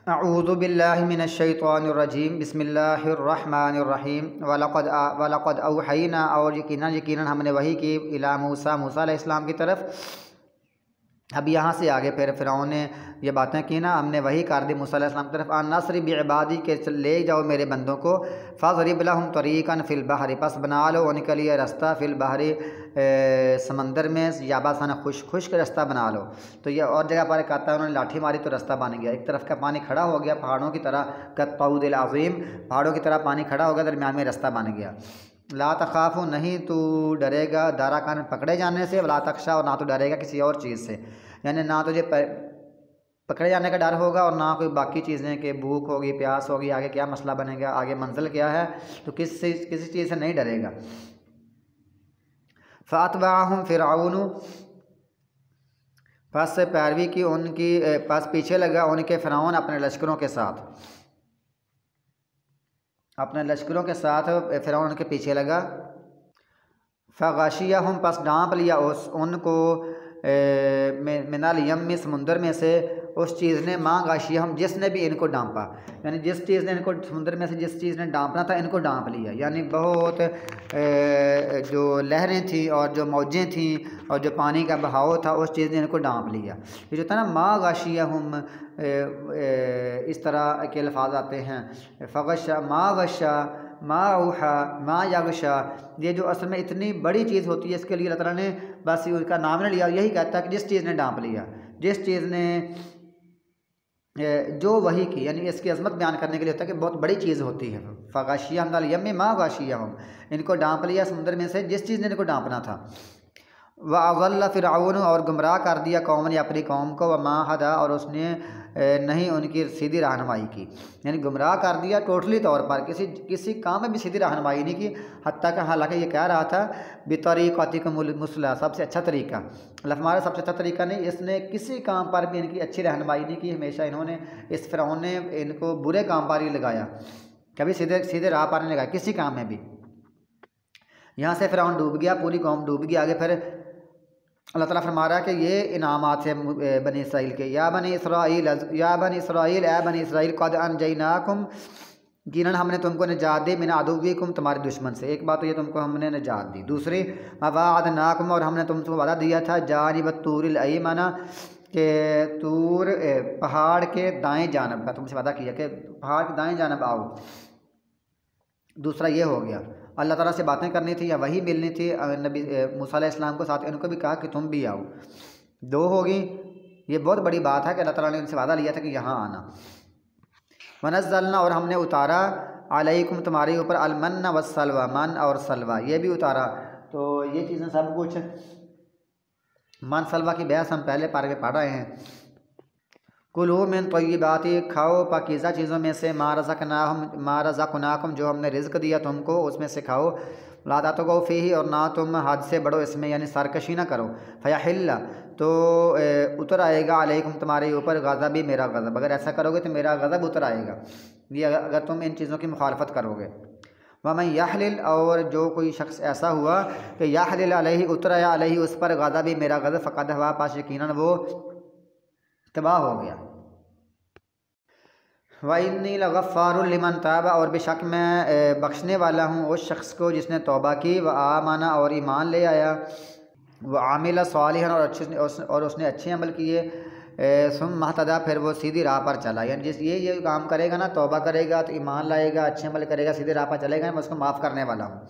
अऊज़ु बिल्लाहि मिनश्शैतानिर्रजीम बिस्मिल्लाहिर्रहमानिर्रहीम वलक़द औहयना और यकीनन हमने वही की इला मूसा अलैहिस्सलाम की तरफ। अब यहाँ से आगे फिर फ़िरौन ने ये बातें की ना, हमने वही कर दी मूसा अलैहिस्सलाम की तरफ। अन्नस्री बिइबादी के ले जाओ मेरे बंदों को। फ़ज़रिब लहुम तरीक़न फ़िल बहरी, पस बना लो उनके लिए रास्ता फ़िल बहरी समंदर में, याबसन खुश्क रास्ता बना लो। तो ये और जगह पर कहता है उन्होंने लाठी मारी तो रास्ता बन गया, एक तरफ का पानी खड़ा हो गया पहाड़ों की तरह, कत्तौदिल अज़ीम, पहाड़ों की तरह पानी खड़ा हो गया, दरमियान में रास्ता बन गया। ला तखाफ़ू, नहीं तो डरेगा दारा कान पकड़े जाने से, ला तख्शा, और ना तो डरेगा किसी और चीज़ से, यानी ना तुझे पकड़े जाने का डर होगा और ना कोई बाकी चीज़ें कि भूख होगी प्यास होगी, आगे क्या मसला बनेगा, आगे मंजिल क्या है, तो किसी चीज़ से नहीं डरेगा। फ़अतबअहुम फ़िरऔन, पास से पैरवी की उनकी, पास पीछे लगा उनके फ़िरऔन अपने लश्करों के साथ, अपने लश्करों के साथ फ़िरऔन उनके पीछे लगा। फ़ग़शियहुम, पास डांप लिया उनको मिनल यम्मि, समुंदर में से, उस चीज़ ने, माँ गाशियहुम, जिसने भी इनको डांपा, यानी जिस चीज़ ने इनको समुंदर में से जिस चीज़ ने डांपना था इनको डांप लिया, यानी बहुत जो लहरें थी और जो मौजें थी और जो पानी का बहाव था उस चीज़ ने इनको डांप लिया। ये जो था ना माँ गाशियहुम, इस तरह के अल्फाज आते हैं, फ़ग़शा, माँ गशा, माँ औहा, माँ यगशा, ये जो असल में इतनी बड़ी चीज़ होती है इसके लिए अल्लाह ताला ने बस उसका नाम नहीं लिया, यही कहता है कि जिस चीज़ ने डांप लिया, जिस चीज़ ने जो वही की, यानी इसकी अजमत बयान करने के लिए होता है कि बहुत बड़ी चीज़ होती है। फ़ग़शियहुम यम्मी माँ गाशियहुम, इनको डांप लिया समुद्र में से जिस चीज़ ने इनको डांपना था। व अज़ल्ल फ़िरऔन, और गुमराह कर दिया कौम ने अपनी कौम को, व मा हदा, और उसने नहीं उनकी सीधी रहनुमाई की, यानी गुमराह कर दिया टोटली तौर पर, किसी काम में भी सीधी रहनुमाई नहीं की। हत्ता का, हालांकि ये कह रहा था बितरीक़तिकुमुल मुस्ला, सबसे अच्छा तरीका, हमारा सबसे अच्छा तरीका नहीं, इसने किसी काम पर भी इनकी अच्छी रहनुमाई नहीं की। हमेशा इन्होंने, इस फ़िरऔन ने इनको बुरे काम पर ही लगाया, कभी सीधे सीधे राह पर नहीं लगाया किसी काम में भी। यहाँ से फ़िरऔन डूब गया, पूरी कौम डूब गई। आगे फिर अल्लाह ताला फरमा रहा है कि ये इनामात है बनी इसराइल के। या बनी इसराइल, ए बनी इसराइल, क़द अनजयनाकुम, यकीनन हमने तुमको निजात दी, मिन अदुव्विकुम, तुम्हारे दुश्मन से। एक बात तो ये तुमको हमने निजात दी। दूसरी, ववाअदनाकुम, और हमने तुमको वादा दिया था, जानिब तूरिल अयमना, के तूर पहाड़ के दाएं जानब का तुमसे वादा किया कि पहाड़ के दाएं जानब आओ। दूसरा ये हो गया, अल्लाह ताला से बातें करनी थी या वही मिलनी थी नबी मूसा अलैहिस्सलाम को, साथ इनको भी कहा कि तुम भी आओ। दो होगी, ये बहुत बड़ी बात है कि अल्लाह ताला ने उनसे वादा लिया था कि यहाँ आना। वनज़्ज़लना, और हमने उतारा, अलैकुम, तुम्हारे ऊपर, अलमन्ना वस्सलवा, मन और सलवा, ये भी उतारा। तो ये चीज़ें सब कुछ, मन सलवा की बहस हम पहले पारे में पढ़ रहे हैं। कुलू मिन तय्यिबाति, खाओ पाकीज़ा चीज़ों में से, मा रज़क़नाकुम, जो हमने रिज़्क दिया तुमको उसमें से खाओ। ला तातगौ फ़ीही, और ना तुम हद से बढ़ो इसमें, यानी सरकशी ना करो। फ़यहिल्ला, तो उतर आएगा, अलैकुम, तुम्हारे ऊपर, गज़बी, मेरा गज़ब, अगर ऐसा करोगे तो मेरा गज़ब उतर आएगा, ये अगर तुम इन चीज़ों की मुखालफत करोगे। वमन यहलिल, और जो कोई शख्स ऐसा हुआ कि यहलिल अलैहि, उतर आया, अलैहि, उस पर, गज़बी, मेरा गज़ब, फ़क़द हवा, पास यकीनन वो तबाह हो गया। वइन्नी लगफ़ारुल लिमन ताबा, और बेशक मैं बख्शने वाला हूँ उस शख्स को जिसने तौबा की, व आमना, और ईमान ले आया, व आमिला सालिहन, और उसने अच्छे अमल किए, सुम्मा महतदा, फिर वो सीधी राह पर चला। यानी जिस ये काम करेगा ना, तौबा करेगा तो ईमान लाएगा, अच्छे अमल करेगा, सीधे राह पर चलेगा, मैं उसको माफ़ करने वाला हूँ।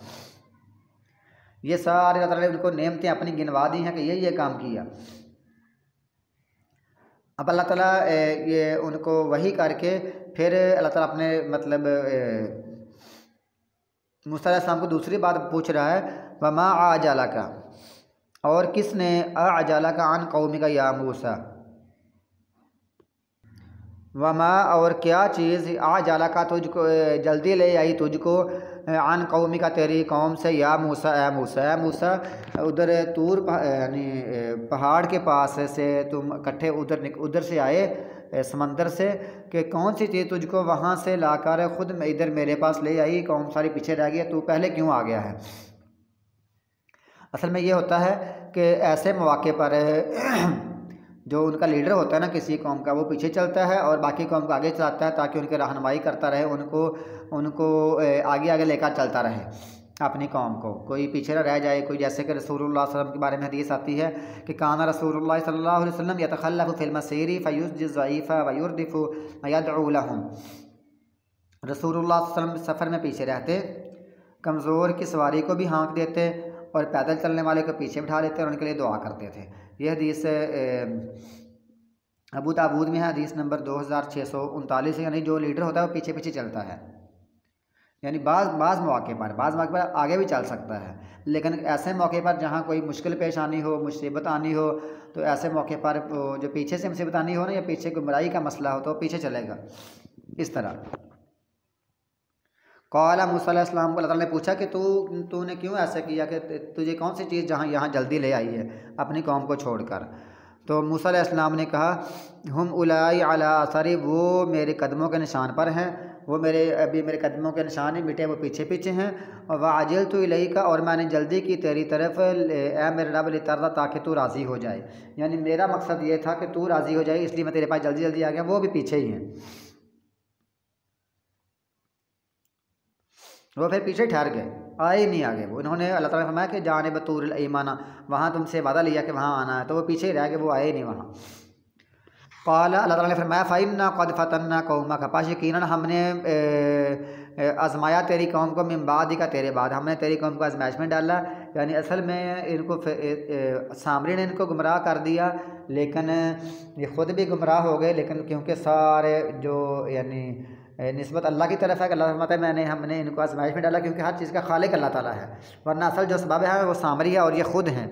ये सारे अल्लाह ताला ने उनको नेमतें अपनी गिनवा दी हैं कि ये काम किया। अब अल्लाह ताला ये उनको वही करके फिर अल्लाह ताला अपने मतलब मूसा अलैहिस्सलाम को दूसरी बात पूछ रहा है, वमा आजाला का, और किसने, आजाला का, अन कौमी का, या मूसा, वमा, और क्या चीज़, आजाला का, तुझको जल्दी ले आई तुझको, अन कौमी का, तेरी कौम से, या मूसा, ए मूसा, ए मूसा, उधर तूर यानी पहाड़ के पास से तुम इकट्ठे उधर से आए समंदर से, कि कौन सी चीज़ तुझको वहाँ से लाकर ख़ुद इधर मेरे पास ले आई, कौम सारी पीछे रह गई, तू पहले क्यों आ गया है। असल में ये होता है कि ऐसे मौके पर जो उनका लीडर होता है ना किसी कौम का, वो पीछे चलता है और बाकी कौम को आगे चलाता है ताकि उनकी रहनुमाई करता रहे, उनको उनको आगे आगे लेकर चलता रहे अपनी कौम को, कोई पीछे ना रह जाए कोई। जैसे कि रसूलुल्लाह सल्लल्लाहु अलैहि वसल्लम के बारे में हदीस आती है कि काना रसूलुल्लाह सल्लल्लाहु अलैहि वसल्लम यतखल्लफु फिल मसीरी फयुज़्जिज़ ज़ईफ़ा व युरदिफ़ु व यदउ लहुम। रसूलुल्लाह सल्लल्लाहु अलैहि वसल्लम सफ़र में पीछे रहते, कमज़ोर की सवारी को भी हाँक देते और पैदल चलने वाले को पीछे बिठा लेते और उनके लिए दुआ करते थे। यह हदीस अबू दाऊद में है, हदीस नंबर 2639 है। यानी जो लीडर होता है वो पीछे पीछे चलता है, यानी बाज़ मौके पर आगे भी चल सकता है, लेकिन ऐसे मौके पर जहाँ कोई मुश्किल पेश आनी हो, मुसीबत आनी हो, तो ऐसे मौके पर जो पीछे से मुसीबत आनी हो ना, या पीछे गुमराही का मसला हो तो पीछे चलेगा। इस तरह क़ाला मूसा अलैहिस्सलाम को अल्लाह ताला ने पूछा कि तूने क्यों ऐसा किया, कि तुझे कौन सी चीज़ जहाँ यहाँ जल्दी ले आई है अपनी कौम को छोड़कर। तो मूसा अलैहिस्सलाम ने कहा हम उलाई अला असरी, वो मेरे कदमों के निशान पर हैं, वो अभी मेरे कदमों के निशान नहीं मिटे, वो पीछे पीछे हैं। और वाजिल तो इलैका, और मैंने जल्दी की तेरी तरफ, ए मेरे रब लितर्दा, ताकि तू राज़ी हो जाए। यानी मेरा मकसद ये था कि तू राज़ी हो जाए, इसलिए मैं तेरे पास जल्दी जल्दी आ गया, वो भी पीछे ही हैं, वो फिर पीछे ठहर गए, आए ही नहीं आगे। वो इन्होंने अल्लाह ताला ने फरमाया कि जानिब तूरिल ऐमना, वहाँ तुमसे वादा लिया कि वहाँ आना है, तो वो पीछे ही रह गए, वो आए ही नहीं वहाँ। क़ाल, अल्लाह ताला ने फरमाया फ़इन्ना क़द फ़तन्ना कौमक, पाश यकीनन हमने आज़माया तेरी कौम को, मिन बादिका, तेरे बाद हमने तेरी कौम को आज़माइश में डाला। यानी असल में इनको सामरी ने इनको गुमराह कर दिया, लेकिन ये ख़ुद भी गुमराह हो गए, लेकिन क्योंकि सारे जो यानी निस्बत अल्लाह की तरफ है कि अल्लाह फरमाता है हमने इनको आज़माइश में डाला, क्योंकि हर चीज़ का खालिक अल्लाह ताला है, वरना असल जो सबब है वो सामरी है और ये ख़ुद हैं।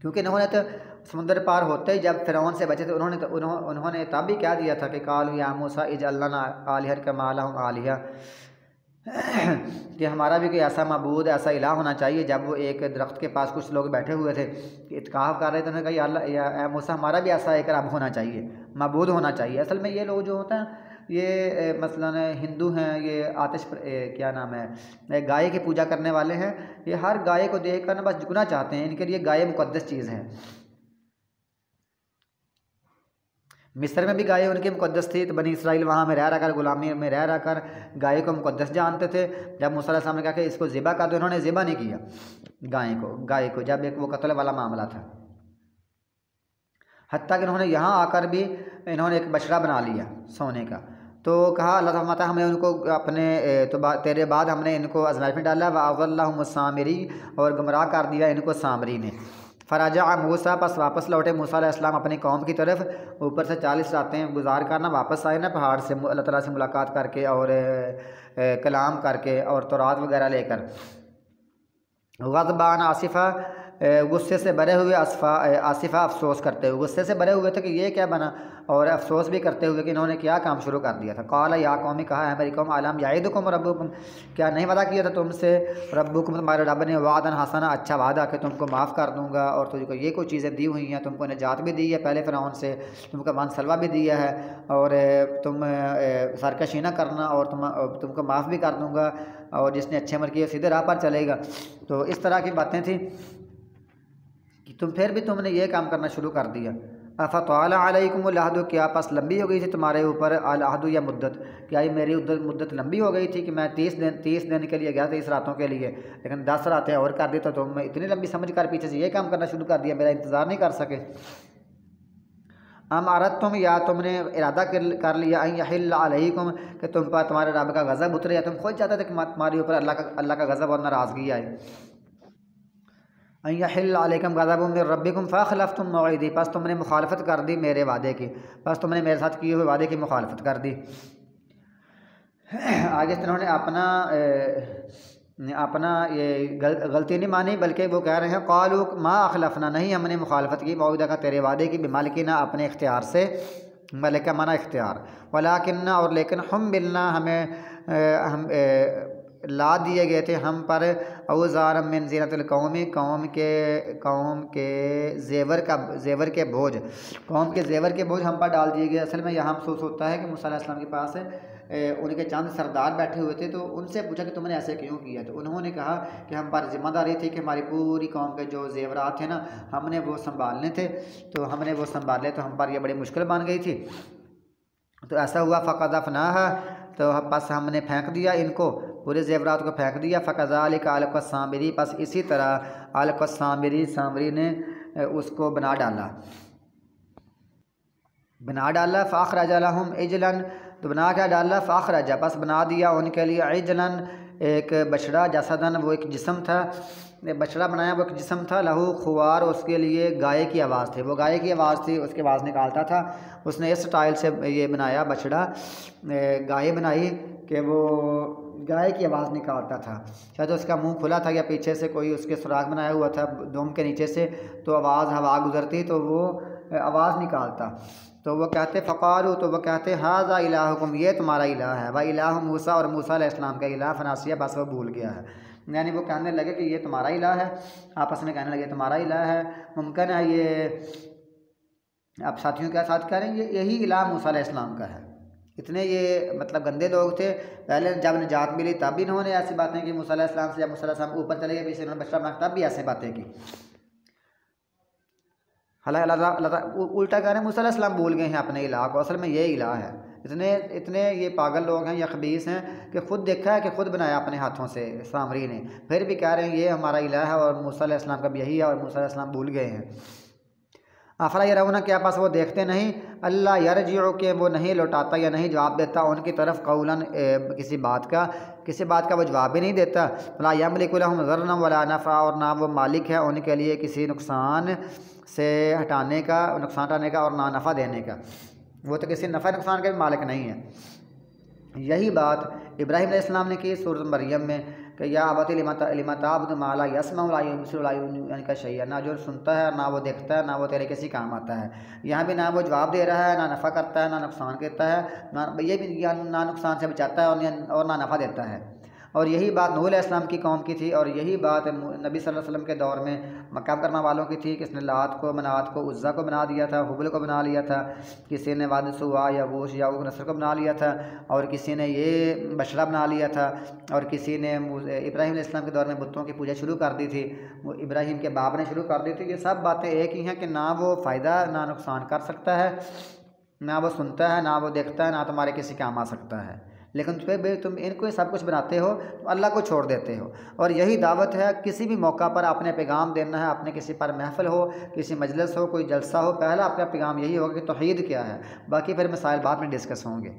क्योंकि इन्होंने तो समुद्र पार होते ही जब फ़िरौन से बचे थे, उन्होंने तब भी क्या दिया था कि कालू या मूसा इजअल लना आलिहतन कमा लहुम आलिहा, कि हमारा भी कोई ऐसा मबूद, ऐसा इलाह होना चाहिए। जब वो एक दरख्त के पास कुछ लोग बैठे हुए थे कि इत्काफ़ कर रहे थे, उन्होंने कहा या मूसा हमारा भी ऐसा एक रब होना चाहिए, मबूद होना चाहिए। असल में ये लोग जो होते हैं, ये मसलन हिंदू हैं, ये आतिश क्या नाम है, गाय की पूजा करने वाले हैं, ये हर गाय को देख कर ना बस झुकना चाहते हैं, इनके लिए गाय मुक़द्दस चीज़ है। मिस्र में भी गाय उनकी मुक़द्दस थी, तो बनी इसराइल वहाँ में रह कर, ग़ुलामी में रह कर गाय को मुक़द्दस जानते थे। जब मूसा अलैहि सलाम ने कहा कि इसको ज़िबा कर दो, इन्होंने ज़िबा नहीं किया गाय को, जब एक वो कत्ल वाला मामला था। हत्ता कि इन्होंने यहाँ आकर भी इन्होंने एक बछड़ा बना लिया सोने का। तो कहा अल्लाह फरमाता हमने उनको अपने तेरे बाद हमने इनको आज़माइश में डाला, वअज़ल्लहुम सामरी, और गुमराह कर दिया इनको सामरी ने। फ़राजा मूसा, बस वापस लौटे मूसा अलैहिस्सलाम अपनी कौम की तरफ। ऊपर से 40 रातें गुजार कर ना वापस आए ना पहाड़ से, अल्लाह ताला से मुलाकात करके और कलाम करके और तौरात वगैरह लेकर। ग़ज़बान आसिफ़ा, गुस्से से भरे हुए, आसिफ़ा अफसोस करते हुए, गुस्से से भरे हुए थे कि ये क्या बना, और अफसोस भी करते हुए कि इन्होंने क्या काम शुरू कर दिया था। क़ाल या कौमी, कहा है मेरी कौम, अलम याइदुकुम रब्बुकुम, क्या नहीं वादा किया था तुमसे रब्बुकुम, तुम्हारे रब ने, वादन हसना, अच्छा वादा कि तुमको माफ़ कर दूँगा और तुझको ये कुछ चीज़ें दी हुई हैं, तुमको निजात भी दी है पहले फ़िरौन से, तुमको वन सलवा भी दिया है, और तुम सरकशी न करना, और तुमको माफ़ भी कर दूँगा, और जिसने अच्छे अमल किए सीधे राह पर चलेगा। तो इस तरह की बातें थी कि फिर भी तुमने ये काम करना शुरू कर दिया। अफ़ताला अलैकुमुल अहद, क्या पास लंबी हो गई थी तुम्हारे ऊपर अल अहद, या मुद्दत, क्या ये मेरी मुद्दत लंबी हो गई थी कि मैं 30 दिन के लिए गया, 30 रातों के लिए, लेकिन 10 रातें और कर दी, तो तुम इतनी लंबी समझ कर पीछे से ये काम करना शुरू कर दिया, मेरा इंतज़ार नहीं कर सके। अम अरद तुम, या तुमने इरादा कर लिया, यहिल अलैकुम, कि तुम पर तुम्हारे रब का गज़ब उतरे, या तुम खुद चाहते थे कि तुम्हारे ऊपर अल्लाह का गज़ब और नाराज़गी आए। यहिल अलैकुम गज़बुम मिर रब्बिकुम फ़अख़लफ़्तुम मौइदी, बस तुमने मुखालफत कर दी मेरे वादे की, बस तुमने मेरे साथ किए हुए वादे की मुखालफत कर दी। आगे इन्होंने अपना ये गलती नहीं मानी, बल्कि वो कह रहे हैं क़ालू मा अख़लफ़ना, नहीं हमने मुखालफत की मौइदा का, तेरे वादे की, बिमालिकिना, अपने इख्तियार से, मलिक का माना इख्तियार, वलाकिन्ना, और लेकिन हम बिलना, हम ला दिए गए थे हम पर, औज़ार मिन ज़ीनतिल कौमी, कौम के ज़ेवर के बोझ, कौम के ज़ेवर के बोझ हम पर डाल दिए गए। असल में यहाँ महसूस होता है कि मूसा अलैहिस्सलाम के पास उनके चंद सरदार बैठे हुए थे, तो उनसे पूछा कि तुमने ऐसे क्यों किया। तो उन्होंने कहा कि हम पर जिम्मेदारी थी कि हमारी पूरी कौम के जो ज़ेवरात थे ना, हमने वो संभालने थे, तो हमने वो संभाले, तो हम पर यह बड़ी मुश्किल बन गई थी। तो ऐसा हुआ फ़क़ज़फ़नाहा, तो बस हमने फेंक दिया इनको, पूरे ज़ेवरात को फेंक दिया। फ़क़ज़ालिक अलक़स्सामिरी, बस इसी तरह अलक़स्सामिरी, सामरी ने उसको बना डाला। फ़ाख़रज लहुम इजलन, तो बना क्या डाला, फ़ाख़रज, बस बना दिया उनके लिए, इजलन, एक बछड़ा, जसदन, वो एक जिस्म था, बछड़ा बनाया, वो एक जिस्म था, लहू खुवार, उसके लिए गाय की आवाज़ थी, वो गाय की आवाज़ थी, उसकी आवाज़ निकालता था। उसने इस स्टाइल से ये बनाया बछड़ा, गाय बनाई कि वो गाय की आवाज़ निकालता था। शायद उसका मुंह खुला था या पीछे से कोई उसके सुराख बनाया हुआ था दुम के नीचे से, तो आवाज़ हवा गुजरती तो वो आवाज़ निकालता। तो वो कहते फ़क़ालू, तो वो कहते हाज़ा इलाहुकुम, ये तुम्हारा इलाह है, व इलाहु मूसा, और मूसा अलैहिस्सलाम का इलाह, फनासिया, बस वो भूल गया है। यानी वो कहने लगे कि ये तुम्हारा इलाह है, आपस में कहने लगे तुम्हारा इलाह है। मुमकिन है ये आप साथियों के साथ कह रहे हैं यही इलाह मूसा अलैहिस्सलाम का है। इतने ये मतलब गंदे लोग थे। पहले जब निजात मिली तब भी इन्होंने ऐसी बातें की मूसा अलैहिस्सलाम से, जब मूसा अलैहिस्सलाम ऊपर चले गए, पीछे इन्होंने बछड़ा बनाया, तब भी ऐसी बातें की। हालांकि अल्लाह उल्टा कह रहे हैं मूसा अलैहिस्सलाम भूल गए हैं अपने इलाह को, असल में ये इलाह है। इतने ये पागल लोग हैं या खबीस हैं कि खुद देखा है कि खुद बनाया अपने हाथों से सामरी ने, फिर भी कह रहे हैं ये हमारा इलाह है और मूसा अलैहिस्सलाम का भी यही है, और मूसा अलैहिस्सलाम भूल गए हैं। अफला यरौना, क्या पास वो देखते नहीं, अल्लाह यरजिउ, के वो नहीं लौटाता या नहीं जवाब देता उनकी तरफ, कौलन, किसी बात का वो जवाब ही नहीं देता। ला यमलिकु लहुम ज़र्रन वला नफ़ा, और ना वो मालिक है उनके लिए किसी नुकसान से हटाने का, नुकसान हटाने का, और ना नफ़ा देने का, वो तो किसी नफ़ा नुकसान के भी मालिक नहीं है। यही बात इब्राहीम अलैहिस्सलाम ने की सूरत मरियम में कि या अबती लिमा ताबुदु मा ला यस्मउ ला युबसिरु ला युगनी शैअन, ना जो सुनता है ना वो देखता है ना वो तेरे किसी काम आता है। यहाँ भी ना वो जवाब दे रहा है, ना नफ़ा करता है ना नुकसान करता है, ना ये भी ना नुकसान से बचाता है और ना नफ़ा देता है। और यही बात नूह अलैहिस्सलाम की कौम की थी, और यही बात नबी सल्लल्लाहु अलैहि वसल्लम के दौर में मक्का करना वालों की थी कि इसने लात को, मनात को, उज़्ज़ा को बना दिया था, हुबल को बना लिया था, किसी ने वाद सुवा या वूश या नसर को बना लिया था, और किसी ने ये बछड़ा बना लिया था, और किसी ने इब्राहीम अलैहिस्सलाम के दौर में बुतों की पूजा शुरू कर दी थी, वो इब्राहीम के बाप ने शुरू कर दी थी। ये सब बातें एक ही हैं कि ना वो फ़ायदा ना नुकसान कर सकता है, ना वो सुनता है ना वो देखता है, ना तुम्हारे किसी काम आ सकता है, लेकिन फिर भी तुम इनको सब कुछ बनाते हो, तो अल्लाह को छोड़ देते हो। और यही दावत है, किसी भी मौका पर आपने पैगाम देना है, अपने किसी पर महफिल हो, किसी मजलिस हो, कोई जलसा हो, पहला आपका पैगाम यही होगा कि तौहीद क्या है, बाकी फिर मसाइल बाद में डिस्कस होंगे।